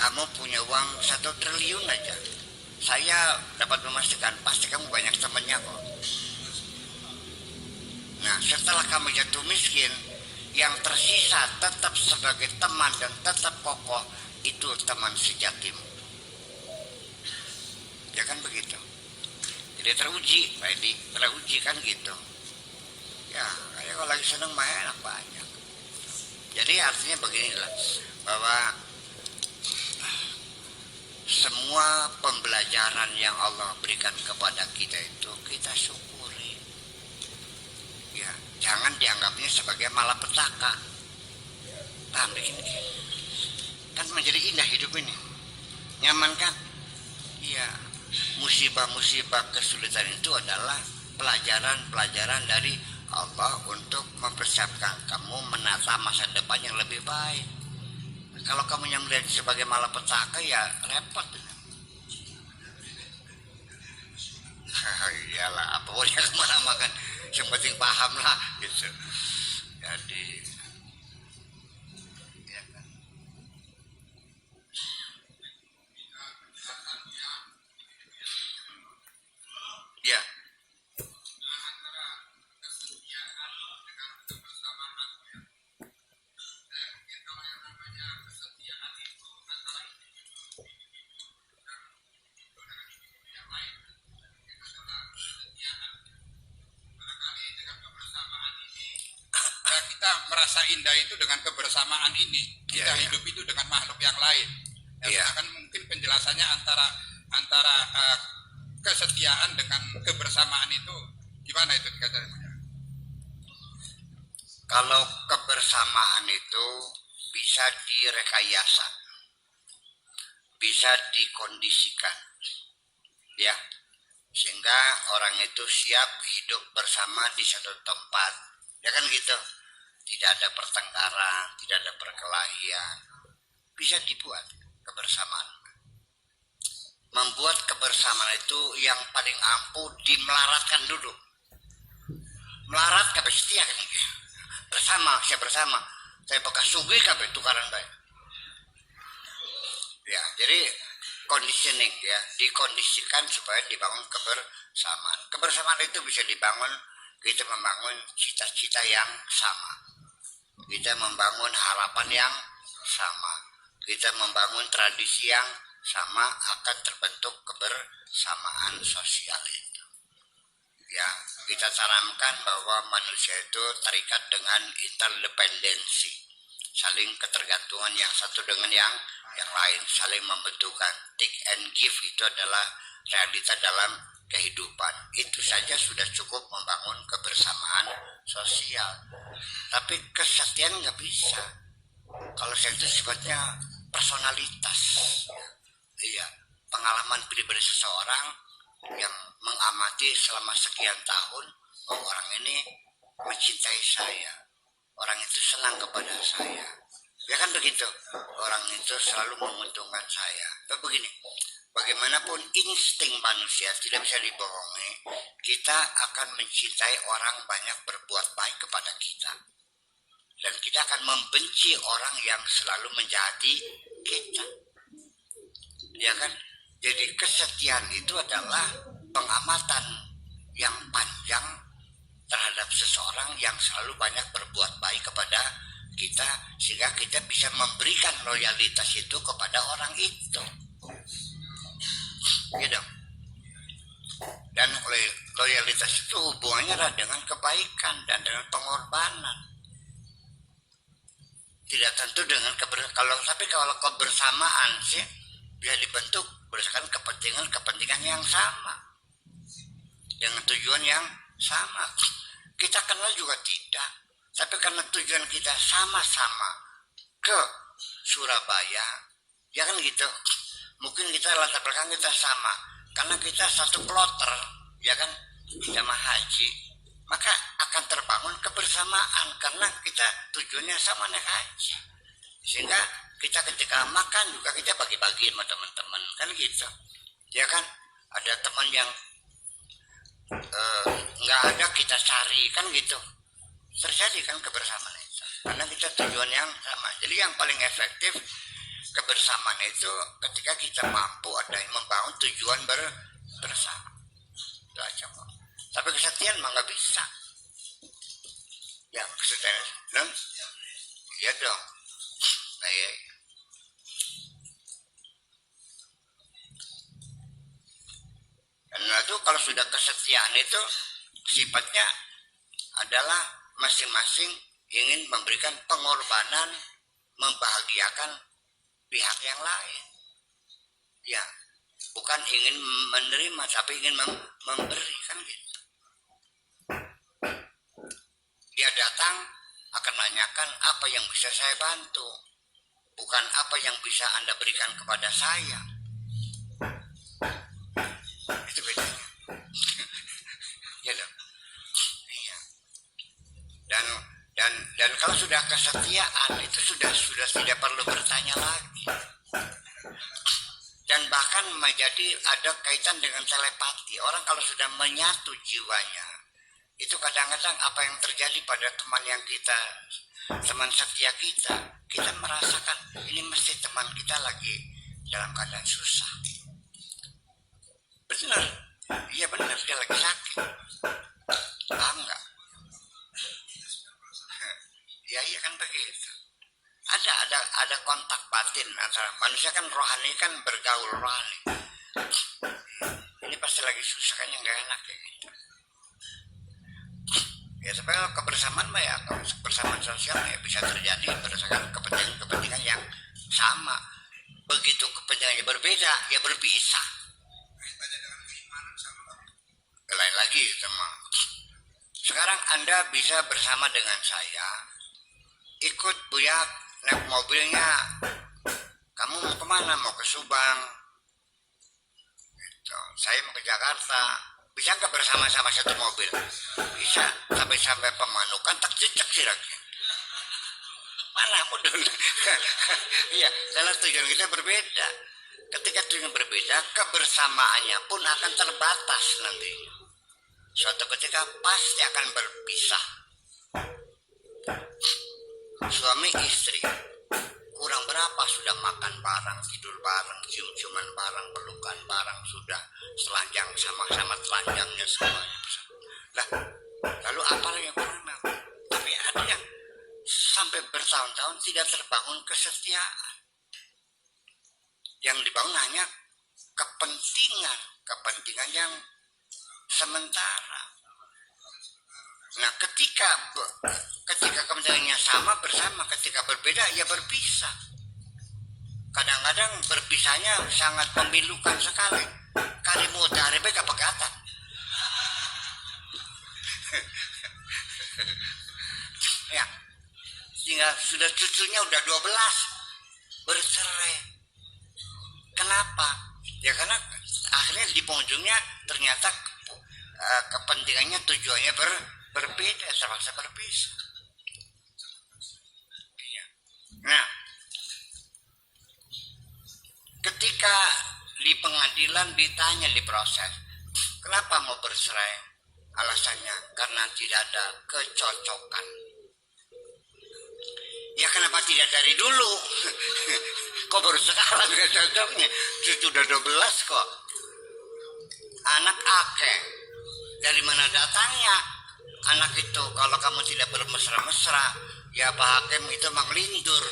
kamu punya uang 1 triliun aja, saya dapat memastikan pasti kamu banyak temannya kok. Nah, setelah kamu jatuh miskin, yang tersisa tetap sebagai teman dan tetap kokoh, itu teman sejatimu. Ya kan begitu. Jadi teruji, Pak Edi, teruji kan gitu. Ya, kayak kalau lagi seneng main enak banyak. Jadi artinya beginilah, bahwa semua pembelajaran yang Allah berikan kepada kita itu kita syukuri. Ya, jangan dianggapnya sebagai malapetaka. Paham begini? Kan menjadi indah hidup ini. Nyaman kan? Iya. Musibah-musibah kesulitan itu adalah pelajaran-pelajaran dari Allah untuk mempersiapkan kamu menata masa depan yang lebih baik. Kalau kamu yang melihat sebagai malapetaka, ya repot. Iyalah, apa boleh kemana makan, yang penting paham lah gitu. Jadi ya kan? Ya. Kita merasa indah itu dengan kebersamaan ini. Kita hidup itu dengan makhluk yang lain. Kan mungkin penjelasannya antara kesetiaan dengan kebersamaan itu gimana itu dikatakan? Kalau kebersamaan itu bisa direkayasa, bisa dikondisikan, ya, sehingga orang itu siap hidup bersama di satu tempat, ya kan gitu. Tidak ada pertengkaran, tidak ada perkelahian, bisa dibuat kebersamaan. Membuat kebersamaan itu yang paling ampuh dimelaratkan dulu. Melarat kabeh setia kan iki. Bersama, saya bersama. Saya bekas sugih kabeh tukaran bae. Ya, jadi conditioning ya, dikondisikan supaya dibangun kebersamaan. Kebersamaan itu bisa dibangun, kita membangun cita-cita yang sama. Kita membangun harapan yang sama. Kita membangun tradisi yang sama, akan terbentuk kebersamaan sosial itu. Ya, kita tanamkan bahwa manusia itu terikat dengan interdependensi, saling ketergantungan yang satu dengan yang lain, saling membutuhkan. Take and give itu adalah realita dalam kehidupan. Itu saja sudah cukup membangun kebersamaan sosial. Tapi kesetiaan nggak bisa. Kalau saya itu sifatnya personalitas. Iya, pengalaman pribadi seseorang yang mengamati selama sekian tahun, oh, orang ini mencintai saya, orang itu senang kepada saya, ya kan begitu. Orang itu selalu menguntungkan saya. Tapi begini, bagaimanapun insting manusia tidak bisa dibohongi, kita akan mencintai orang banyak berbuat baik kepada kita, dan kita akan membenci orang yang selalu menjahati kita, ya kan. Jadi kesetiaan itu adalah pengamatan yang panjang terhadap seseorang yang selalu banyak berbuat baik kepada kita, sehingga kita bisa memberikan loyalitas itu kepada orang itu, gitu. Dan loyalitas itu hubungannya dengan kebaikan dan dengan pengorbanan, tidak tentu dengan kalau kebersamaan sih bisa dibentuk berdasarkan kepentingan yang sama, dengan tujuan yang sama. Kita kenal juga tidak, tapi karena tujuan kita sama-sama ke Surabaya, ya kan gitu. Mungkin kita latar belakang kita sama, karena kita satu kloter, ya kan, jamaah haji, maka akan terbangun kebersamaan karena kita tujuannya sama naik haji, sehingga kita ketika makan juga kita bagi-bagi sama teman-teman, kan gitu, ya kan. Ada teman yang nggak ada kita cari, kan gitu. Terjadi kan kebersamaan itu karena kita tujuan yang sama. Jadi yang paling efektif kebersamaan itu ketika kita mampu ada yang membangun tujuan bersama. Itu aja kok. Tapi kesetiaan mah nggak bisa. Ya kesetiaan, dong? Iya dong. Nah, iya. Dan itu kalau sudah kesetiaan itu sifatnya adalah masing-masing ingin memberikan pengorbanan, membahagiakan pihak yang lain. Ya, bukan ingin menerima tapi ingin memberi, kan gitu. Dia datang akan menanyakan apa yang bisa saya bantu, bukan apa yang bisa Anda berikan kepada saya. Itu bedanya. Ya loh. Iya. Dan kalau sudah kesetiaan itu sudah tidak perlu bertanya lagi. Dan bahkan menjadi ada kaitan dengan telepati. Orang kalau sudah menyatu jiwanya, itu kadang-kadang apa yang terjadi pada teman setia kita merasakan ini mesti teman kita lagi dalam keadaan susah. Benar, iya benar, dia lagi sakit. Paham nggak? Ya iya kan begitu. Ada kontak batin antara manusia, kan rohani kan bergaul rohani. Ini pasti lagi susah, kayaknya nggak enak kayak gitu. Ya supaya kebersamaan mah ya, kebersamaan sosial ya bisa terjadi berdasarkan kepentingan yang sama. Begitu kepentingannya berbeda, ya berpisah. Lain lagi sama. Sekarang Anda bisa bersama dengan saya, ikut Buya naik mobilnya. Kamu mau kemana? Mau ke Subang? Gitu. Saya mau ke Jakarta. Bisa nggak bersama-sama satu mobil? Bisa. Sampai Pemanukan tak cecek sih lagi. Mana mudah? Iya, karena tujuan kita berbeda. Ketika tujuan berbeda, kebersamaannya pun akan terbatas nanti. Suatu ketika pasti akan berpisah. Suami istri kurang berapa sudah makan bareng, tidur bareng, cium-ciuman bareng, pelukan bareng, sudah telanjang sama-sama telanjangnya semuanya. Lah, lalu apa yang kurang? Tapi ada yang sampai bertahun-tahun tidak terbangun kesetiaan. Yang dibangun hanya kepentingan yang sementara. Nah, ketika kepentingannya sama bersama, ketika berbeda ya berpisah. Kadang-kadang berpisahnya sangat memilukan sekali. Kalimu dari beka pegatan. Ya, sehingga sudah cucunya udah 12 bercerai. Kenapa? Ya karena akhirnya di penghujungnya ternyata kepentingannya, tujuannya berbeda, terpaksa berpisah. Ya. Nah, ketika di pengadilan ditanya di proses, kenapa mau bercerai? Alasannya karena tidak ada kecocokan. Ya kenapa tidak dari dulu? Kok baru sekarang gak cocoknya? Cucu udah 12 kok. Anak akeh. Dari mana datangnya? Anak itu kalau kamu tidak bermesra-mesra, ya Pak Hakim itu mang lindur.